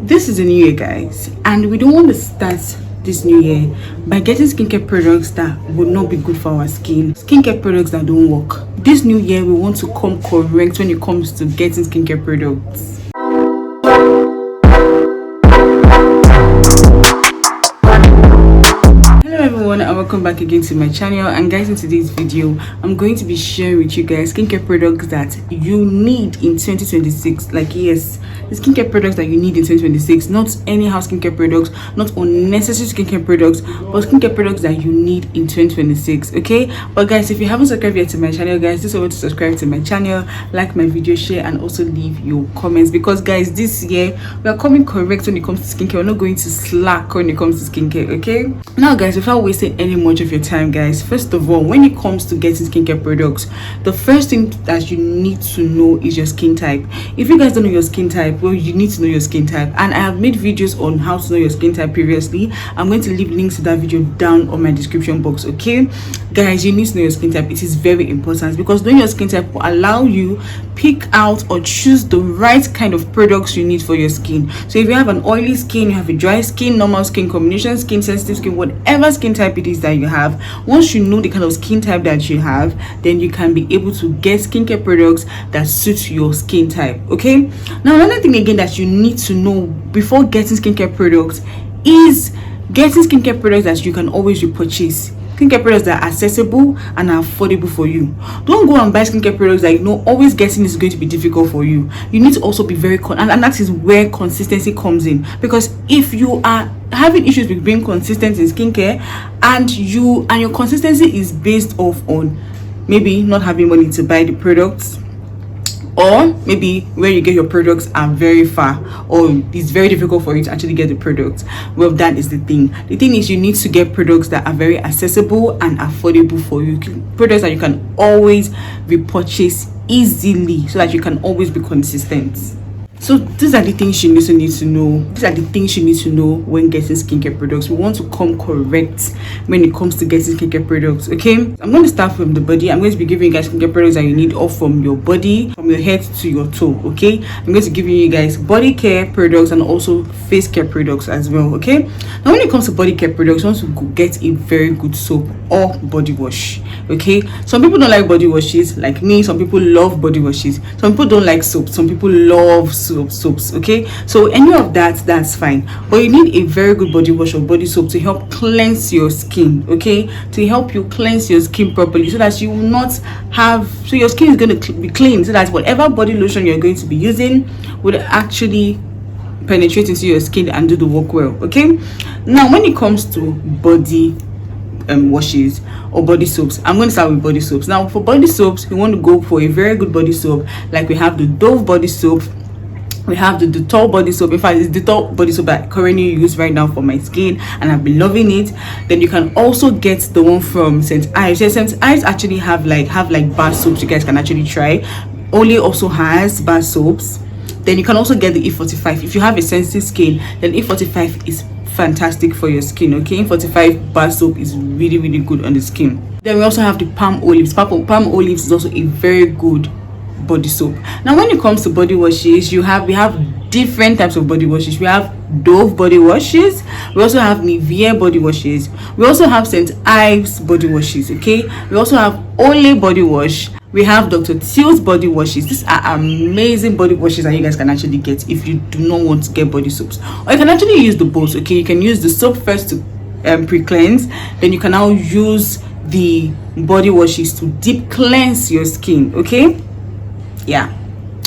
This is a new year, guys, and we don't want to start this new year by getting skincare products that would not be good for our skin, skincare products that don't work. This new year we want to come correct when it comes to getting skincare products. Everyone, and welcome back again to my channel. And guys, in today's video I'm going to be sharing with you guys skincare products that you need in 2026. Like, yes, the skincare products that you need in 2026, not anyhow skincare products, not unnecessary skincare products, but skincare products that you need in 2026. Okay, but guys, if you haven't subscribed yet to my channel, guys, just want to subscribe to my channel, like my video, share, and also leave your comments, because guys, this year we are coming correct when it comes to skincare. We're not going to slack when it comes to skincare. Okay, now guys, without wasting any much of your time, guys, first of all, when it comes to getting skincare products, the first thing that you need to know is your skin type. If you guys don't know your skin type, well, you need to know your skin type, and I have made videos on how to know your skin type previously. I'm going to leave links to that video down on my description box. Okay guys, you need to know your skin type. It is very important, because knowing your skin type will allow you pick out or choose the right kind of products you need for your skin. So if you have an oily skin, you have a dry skin, normal skin, combination skin, sensitive skin, whatever skin type it is that you have, once you know the kind of skin type that you have, then you can be able to get skincare products that suit your skin type. Okay, now another thing again that you need to know before getting skincare products is getting skincare products that you can always repurchase. Skincare products that are accessible and are affordable for you. Don't go and buy skincare products that you know always getting is going to be difficult for you. You need to also be very and that is where consistency comes in, because if you are having issues with being consistent in skincare, and your consistency is based off on maybe not having money to buy the products, or maybe where you get your products are very far, or it's very difficult for you to actually get the products, well, that is the thing. The thing is, you need to get products that are very accessible and affordable for you, products that you can always repurchase easily, so that you can always be consistent. So these are the things you need to know. These are the things you need to know when getting skincare products. We want to come correct when it comes to getting skincare products. Okay, I'm going to start from the body. I'm going to be giving you guys skincare products that you need, all from your body, from your head to your toe. Okay, I'm going to give you guys body care products and also face care products as well. Okay, now when it comes to body care products, you want to get a very good soap or body wash. Okay, some people don't like body washes like me. Some people love body washes. Some people don't like soap. Some people love soaps. Okay, so any of that's fine, but you need a very good body wash or body soap to help cleanse your skin. Okay, to help you cleanse your skin properly, so that you will not have, so your skin is going to be clean, so that whatever body lotion you're going to be using would actually penetrate into your skin and do the work well. Okay, now when it comes to body washes or body soaps, I'm going to start with body soaps. Now for body soaps, you want to go for a very good body soap. Like, we have the Dove body soap, we have the Dettol body soap. In fact, it's Dettol body soap that I currently use right now for my skin, and I've been loving it. Then you can also get the one from St. Ives. Yes, St. Ives actually have like bar soaps you guys can actually try. Olay also has bar soaps. Then you can also get the E45. If you have a sensitive skin, then E45 is fantastic for your skin. Okay, E45 bar soap is really good on the skin. Then we also have the palm olives. Palm olives is also a very good body soap. Now when it comes to body washes, we have different types of body washes. We have Dove body washes, we also have Nivea body washes, we also have St. Ives body washes. Okay, we also have Olay body wash, we have Dr. Teal's body washes. These are amazing body washes that you guys can actually get if you do not want to get body soaps, or you can actually use the both. Okay, you can use the soap first to pre-cleanse, then you can now use the body washes to deep cleanse your skin. Okay, yeah.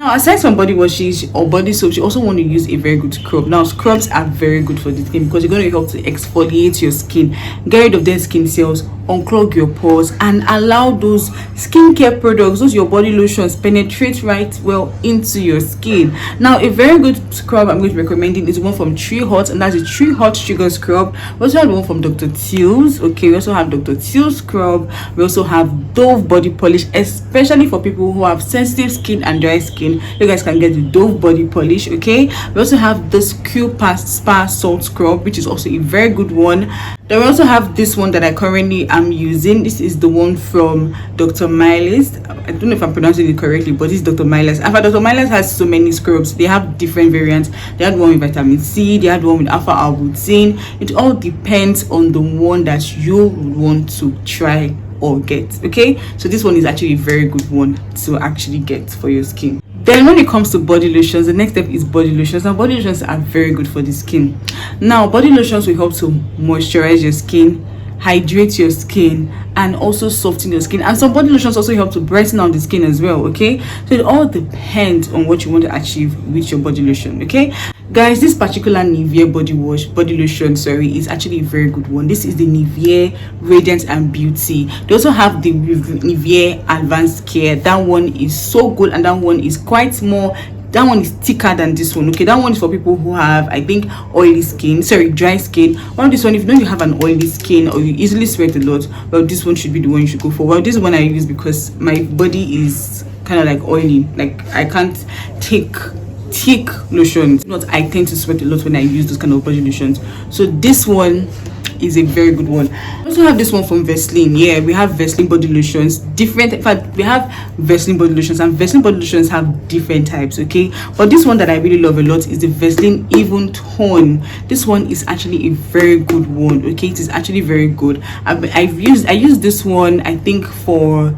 Now aside from body washes or body soaps, you also want to use a very good scrub. Now scrubs are very good for the skin, because you're going to help to exfoliate your skin, get rid of dead skin cells, unclog your pores, and allow those skincare products, those your body lotions, penetrate right well into your skin. Now a very good scrub I'm going to be recommending is one from Tree Hot, and that's a Tree Hot sugar scrub. We also have one from Dr. Teal's. Okay, we also have Dr. Teal's scrub. We also have Dove body polish, especially for people who have sensitive skin and dry skin. skin, you guys can get the Dove body polish. Okay, we also have this Spa salt scrub, which is also a very good one. Then we also have this one that I currently am using. This is the one from Dr. Miles. I don't know if I'm pronouncing it correctly, but this is Dr. Miles. In fact, Dr. Miles has so many scrubs. They have different variants. They had one with vitamin C, they had one with alpha arbutin. It all depends on the one that you want to try or get. Okay, so this one is actually a very good one to actually get for your skin. Then when it comes to body lotions, the next step is body lotions. Now body lotions are very good for the skin. Now body lotions will help to moisturize your skin, hydrate your skin, and also soften your skin. And some body lotions also help to brighten out the skin as well. Okay, so it all depends on what you want to achieve with your body lotion. Okay guys, this particular Nivea body lotion is actually a very good one. This is the Nivea Radiant and Beauty. They also have the Nivea Advanced Care. That one is so good, and that one is quite more, that one is thicker than this one. Okay, that one is for people who have, I think, oily skin, dry skin. One of this one, if you know you have an oily skin or you easily sweat a lot, well, this one should be the one you should go for. Well, this one I use because my body is kind of like oily, like I can't take thick lotions. Not, I tend to sweat a lot when I use those kind of body lotions, so this one is a very good one. I also have this one from Vaseline. Yeah, we have Vaseline body lotions, different. In fact, we have Vaseline body lotions, and Vaseline body lotions have different types. Okay, but this one that I really love a lot is the Vaseline Even Tone. This one is actually a very good one. Okay, it is actually very good. I used this one, I think, for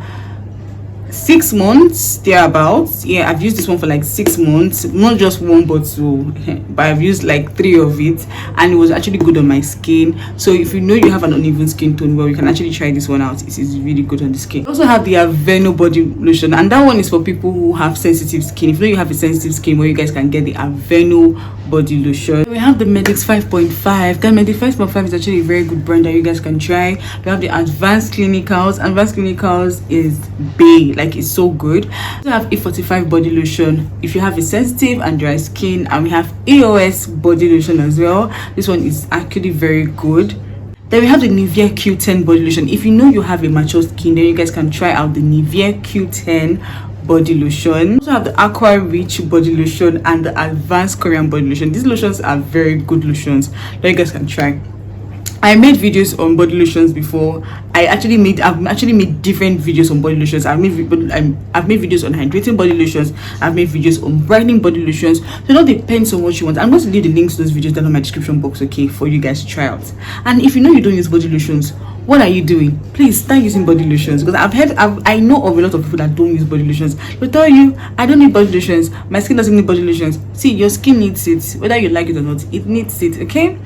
6 months thereabouts. Yeah, I've used this one for like 6 months, not just one but two, but I've used like 3 of it, and it was actually good on my skin. So if you know you have an uneven skin tone, well, you can actually try this one out. It is really good on the skin. I also have the Aveno body lotion, and that one is for people who have sensitive skin. If you know you have a sensitive skin, well, you guys can get the Aveno body lotion. We have the Medix 5.5. That Medix 5.5 is actually a very good brand that you guys can try. We have the Advanced Clinicals. Advanced Clinicals is big, like it's so good. We also have A45 body lotion if you have a sensitive and dry skin, and we have EOS body lotion as well. This one is actually very good. Then we have the Nivea Q10 body lotion. If you know you have a mature skin, then you guys can try out the Nivea Q10 body lotion. We also have the Aqua Rich body lotion and the Advanced Korean body lotion. These lotions are very good lotions that you guys can try. I made videos on body lotions before. I've actually made different videos on body lotions. I've made videos on hydrating body lotions. I've made videos on brightening body lotions. So it all depends on what you want. I'm going to leave the links to those videos down in my description box, okay, for you guys to try out. And if you know you don't use body lotions, what are you doing? Please start using body lotions, because I know of a lot of people that don't use body lotions. They'll tell you, I don't need body lotions, my skin doesn't need body lotions. See, your skin needs it, whether you like it or not, it needs it. Okay,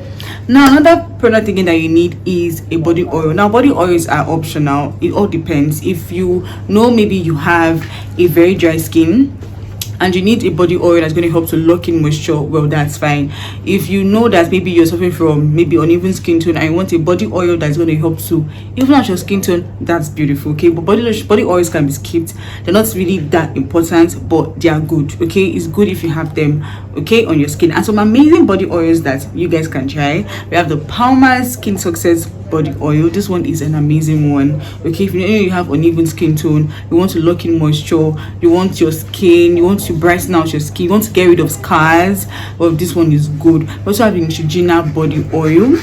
now another product again that you need is a body oil. Now body oils are optional. It all depends. If you know maybe you have a very dry skin and you need a body oil that's going to help to lock in moisture, well, that's fine. If you know that maybe you're suffering from maybe uneven skin tone and you want a body oil that's going to help to even out your skin tone, that's beautiful. Okay, but body oils can be skipped. They're not really that important, but they are good. Okay, it's good if you have them, okay, on your skin. And some amazing body oils that you guys can try. We have the Palmer's Skin Success body oil. This one is an amazing one. Okay, if you know you have uneven skin tone, you want to lock in moisture, you want your skin, you want to brighten out your skin, you want to get rid of scars, well, this one is good. We also have the Neutrogena body oil.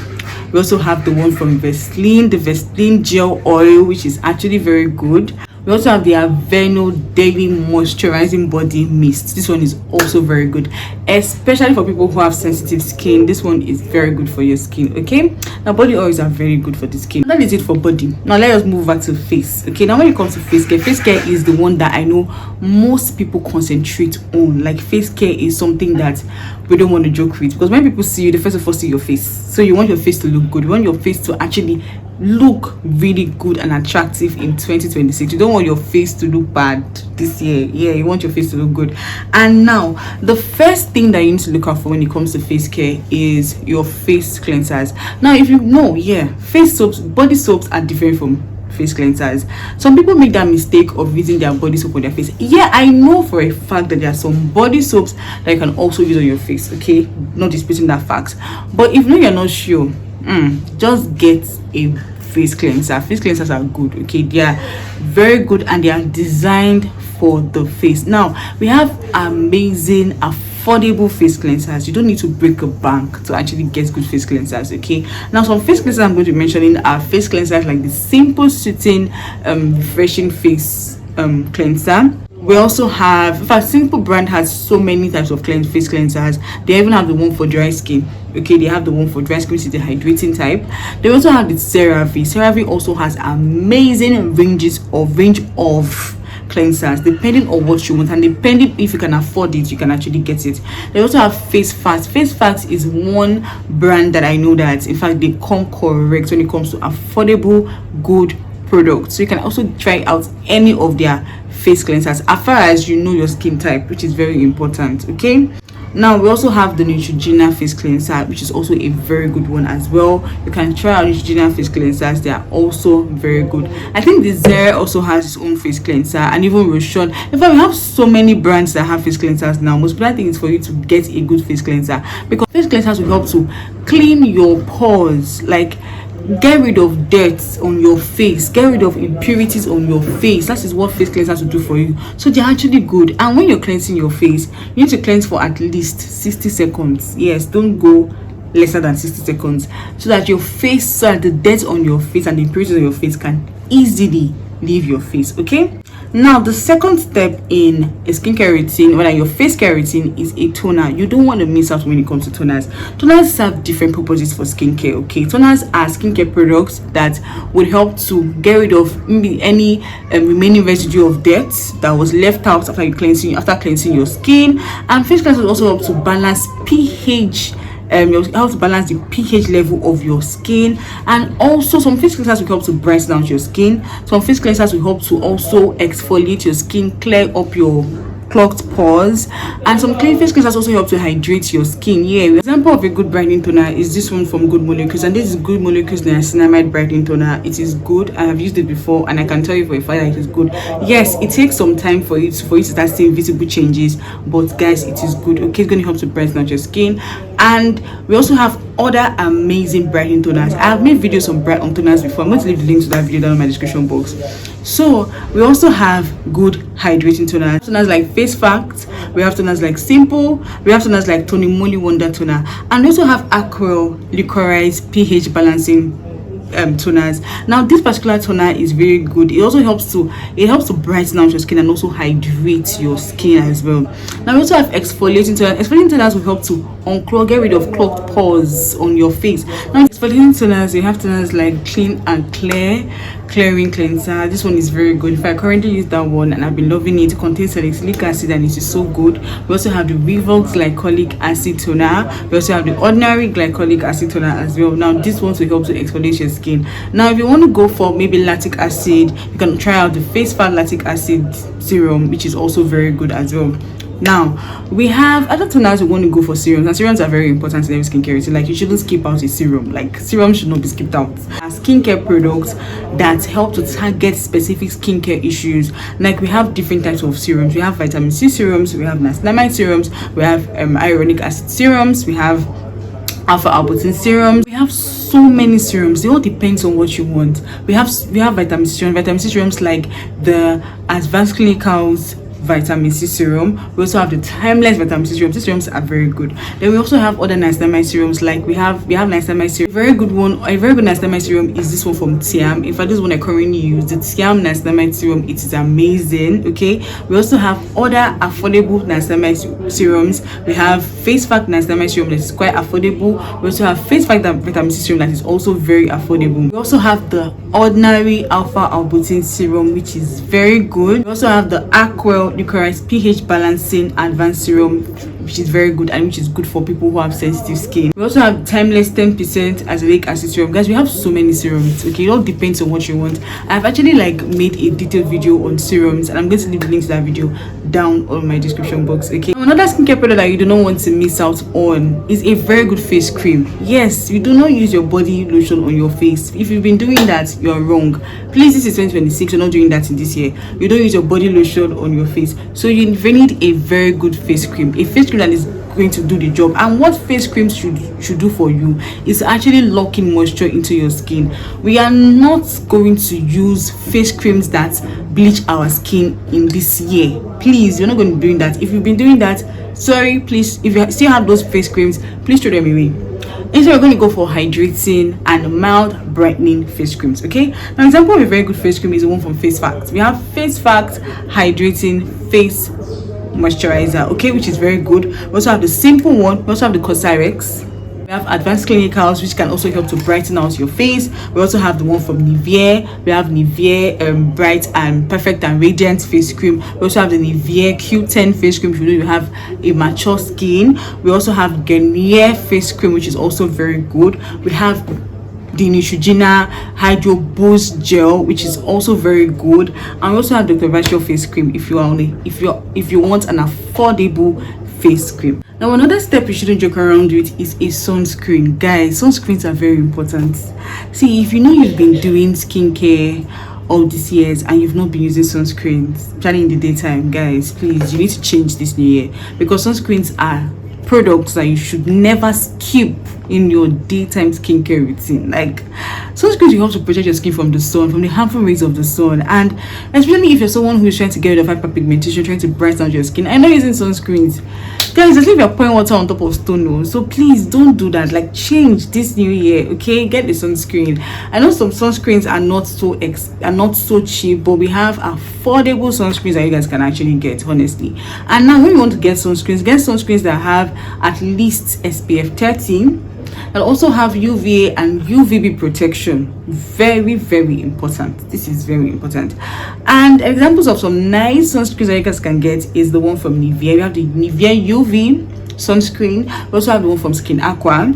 We also have the one from Vaseline, the Vaseline gel oil, which is actually very good. We also have the Aveno Daily Moisturizing Body Mist. This one is also very good, especially for people who have sensitive skin. This one is very good for your skin. Okay, now body oils are very good for the skin. That is it for body. Now let us move over to face. Okay, now when it comes to face care is the one that I know most people concentrate on. Like, face care is something that we don't want to joke with, because when people see you, they first of all see your face. So you want your face to look good. You want your face to actually look really good and attractive in 2026. You don't want your face to look bad this year. Yeah, you want your face to look good. And now the first thing that you need to look out for when it comes to face care is your face cleansers. Now, if you know, yeah, face soaps, body soaps are different from face cleansers. Some people make that mistake of using their body soap on their face. Yeah, I know for a fact that there are some body soaps that you can also use on your face. Okay, not disputing that fact, but if you're not sure, just get a face cleanser. Face cleansers are good. Okay, they are very good and they are designed for the face. Now we have amazing affordable face cleansers. You don't need to break a bank to actually get good face cleansers. Okay, now some face cleansers I'm going to be mentioning are face cleansers like the Simple Soothing refreshing face cleanser. We also have, in fact, Simple brand has so many types of face cleansers. They even have the one for dry skin. Okay, they have the one for dry skin, which is the hydrating type. They also have the CeraVe. CeraVe also has amazing range of cleansers depending on what you want, and depending if you can afford it, you can actually get it. They also have Face Facts. Face Facts is one brand that I know that in fact they come correct when it comes to affordable good products. So you can also try out any of their face cleansers as far as you know your skin type, which is very important. Okay, now we also have the Neutrogena face cleanser, which is also a very good one as well. You can try out Neutrogena face cleansers, they are also very good. I think the Zare also has its own face cleanser, and even Roshan. In fact, we have so many brands that have face cleansers now. Most important thing is for you to get a good face cleanser, because face cleansers will help to clean your pores, like get rid of dirt on your face, get rid of impurities on your face. That is what face cleansers will do for you. So they're actually good. And when you're cleansing your face, you need to cleanse for at least 60 seconds. Yes, don't go lesser than 60 seconds, so that your face, so that the dirt on your face and the impurities on your face can easily leave your face. Okay, now the second step in a skincare routine, whether your face care routine, is a toner. You don't want to miss out when it comes to toners. Toners serve different purposes for skincare. Okay, toners are skincare products that would help to get rid of maybe any remaining residue of dirt that was left out after cleansing your skin. And face cleansers also help to balance pH. Help to balance the pH level of your skin. And also some face cleansers will help to brighten out your skin. Some face cleansers will help to also exfoliate your skin, clear up your clogged pores, and some clean face cleansers also help to hydrate your skin. Yeah, an example of a good brightening toner is this one from Good Molecules, and this is Good Molecules niacinamide brightening toner. It is good. I have used it before, and I can tell you for a fact that it is good. Yes, it takes some time for you to start seeing visible changes, but guys, it is good. Okay, it's going to help to brighten out your skin. And we also have other amazing brightening toners. I have made videos on bright on toners before. I'm going to leave the link to that video down in my description box. So we also have good hydrating toners. Toners like Face Facts, we have toners like Simple, we have toners like Tony Moly Wonder Toner, and we also have Aqua Liquorized pH balancing toners. Now this particular toner is very good. It also helps to brighten out your skin and also hydrate your skin as well. Now we also have exfoliating toners. Exfoliating toners will help to unclog, get rid of clogged pores on your face. Now exfoliating toners, you have toners like Clean and Clear clearing cleanser. This one is very good. If I currently use that one and I've been loving it. It contains salicylic acid and it is so good. We also have the Revox glycolic acid toner. We also have the ordinary glycolic acid toner as well. Now this one will help to exfoliate your skin. Now if you want to go for maybe lactic acid, you can try out the Face Fat lactic acid serum, which is also very good as well. Now we have other toners. We want to go for serums, and serums are very important in every skincare routine. Like you shouldn't skip out a serum. Like serums should not be skipped out. Skincare products that help to target specific skincare issues. Like we have different types of serums. We have vitamin C serums, we have niacinamide serums, we have hyaluronic acid serums, we have alpha arbutin serums. We have so many serums. It all depends on what you want. We have vitamin C serums like the Advanced Clinicals vitamin C serum. We also have the Timeless vitamin C serums. These serums are very good. Then we also have other niacinamide serums. Like we have niacinamide serum. A very good niacinamide serum is this one from Tiam. In fact, this one I currently use, the Tiam niacinamide serum. It is amazing. Okay, we also have other affordable niacinamide serums. We have Face Fact niacinamide serum that is quite affordable. We also have Face Fact vitamin C serum that is also very affordable. We also have the ordinary alpha arbutin serum, which is very good. We also have the Aqua Liquorized pH balancing advanced serum, which is very good and which is good for people who have sensitive skin. We also have Timeless 10% azelaic acid serum. Guys, we have so many serums. Okay, it all depends on what you want. I've actually made a detailed video on serums, and I'm going to leave the link to that video down on my description box. Okay, another skincare product that you do not want to miss out on is a very good face cream. Yes, you do not use your body lotion on your face. If you've been doing that, you're wrong. Please, this is 2026. You're not doing that in this year. You don't use your body lotion on your face, so you need a very good face cream, a face cream that is going to do the job. And what face creams should do for you is actually lock in moisture into your skin. We are not going to use face creams that bleach our skin in this year. Please, you're not going to be doing that. If you've been doing that, sorry, please, if you still have those face creams, please throw them away. Instead, we're going to go for hydrating and mild brightening face creams. Okay, an example of a very good face cream is the one from Face Facts. We have Face Facts hydrating face moisturizer, okay, which is very good. We also have the simple one. We also have the Cosrx. We have advanced clinicals, which can also help to brighten out your face. We also have the one from Nivea. We have Nivea bright and perfect and radiant face cream. We also have the Nivea Q10 face cream if you have a mature skin. We also have Garnier face cream, which is also very good. We have the Neutrogena Hydro Boost Gel, which is also very good. And we also have the Dr. face cream if you want an affordable face cream. Now, another step you shouldn't joke around with is a sunscreen. Guys, sunscreens are very important. See, if you know you've been doing skincare all these years and you've not been using sunscreens, especially in the daytime, guys, please, you need to change this new year, because sunscreens are products that you should never skip in your daytime skincare routine. Like, sunscreens will help to protect your skin from the sun, from the harmful rays of the sun, and especially if you're someone who is trying to get rid of hyperpigmentation, trying to brighten out your skin. I know using sunscreens, guys, it's like you're pouring water on top of stone. So please don't do that. Like, change this new year, okay? Get the sunscreen. I know some sunscreens are not so cheap, but we have affordable sunscreens that you guys can actually get, honestly. And now, when you want to get sunscreens that have at least SPF 30, and also have UVA and UVB protection. Very, very important. This is very important. And examples of some nice sunscreens that you guys can get is the one from Nivea. We have the Nivea UV sunscreen. We also have the one from Skin Aqua.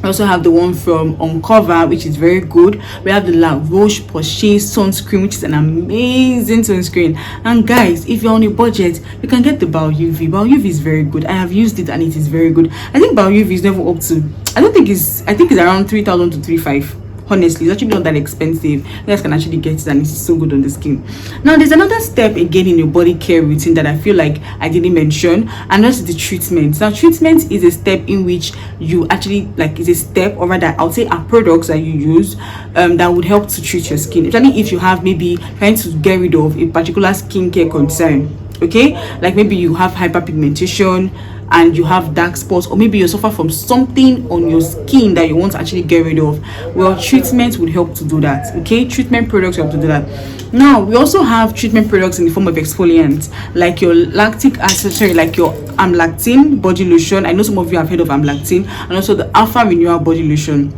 We also have the one from Uncover, which is very good. We have the La Roche-Posay sunscreen, which is an amazing sunscreen. And guys, if you're on a budget, you can get the Bao UV. Bao UV is very good. I have used it and it is very good. I think Bao UV is never up to, I think it's around 3,000 to 3,500. Honestly, it's actually not that expensive. You guys can actually get it and it's so good on the skin. Now, there's another step again in your body care routine that I feel like I didn't mention, and that's the treatment. Now, treatment is a step in which you actually, like, it's a step, or rather I'll say are products that you use that would help to treat your skin, especially if you have maybe trying to get rid of a particular skincare concern. Okay, like maybe you have hyperpigmentation and you have dark spots, or maybe you suffer from something on your skin that you want to actually get rid of. Well, treatment would help to do that. Okay, treatment products help to do that. Now, we also have treatment products in the form of exfoliants, like your lactic acid, like your amlactin body lotion. I know some of you have heard of amlactin, and also the alpha renewal body lotion.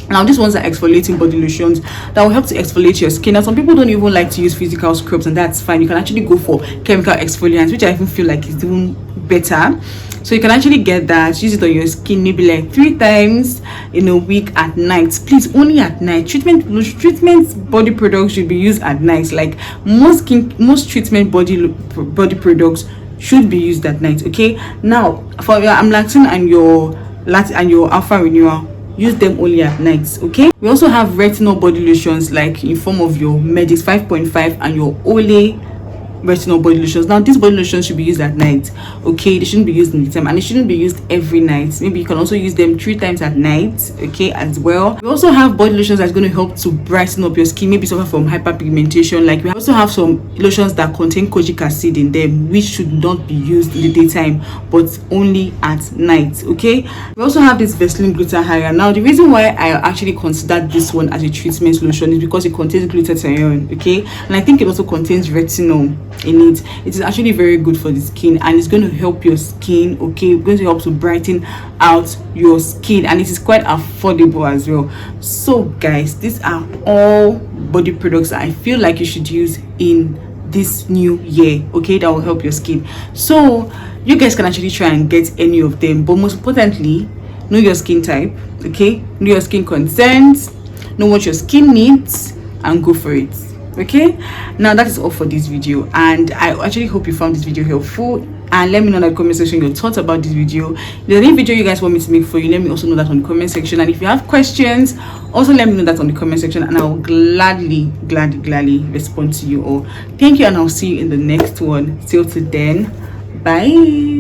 Now, these ones are exfoliating body lotions that will help to exfoliate your skin. Now, some people don't even like to use physical scrubs, and that's fine. You can actually go for chemical exfoliants, which I even feel like is even better. So you can actually get that, use it on your skin maybe like 3 times in a week at night. Please, only at night. Treatment body products should be used at night. Like most treatment body products should be used at night. Okay. Now, for your amlactin and your alpha renewal, use them only at night. Okay. We also have retinol body lotions, like in form of your Medix 5.5 and your Olay retinol body lotions. Now, these body lotions should be used at night. Okay, they shouldn't be used in the time, and they shouldn't be used every night. Maybe you can also use them 3 times at night. Okay, as well. We also have body lotions that's going to help to brighten up your skin, maybe suffer from hyperpigmentation. Like, we also have some lotions that contain kojic acid in them, which should not be used in the daytime but only at night. Okay, we also have this Vaseline glutathione. Now, the reason why I actually considered this one as a treatment lotion is because it contains glutathione. Okay, and I think it also contains retinol in it. It is actually very good for the skin, and it's going to help your skin. Okay, it's going to help to brighten out your skin, and it is quite affordable as well. So guys, these are all body products that I feel like you should use in this new year, okay, that will help your skin. So you guys can actually try and get any of them, but most importantly, know your skin type. Okay, know your skin concerns, know what your skin needs, and go for it. Okay, now that is all for this video, and I actually hope you found this video helpful, and let me know in the comment section your thoughts about this video. If there's any video you guys want me to make for you, let me also know that on the comment section. And if you have questions, also let me know that on the comment section, and I will gladly respond to you all. Thank you, and I'll see you in the next one. Till then, bye.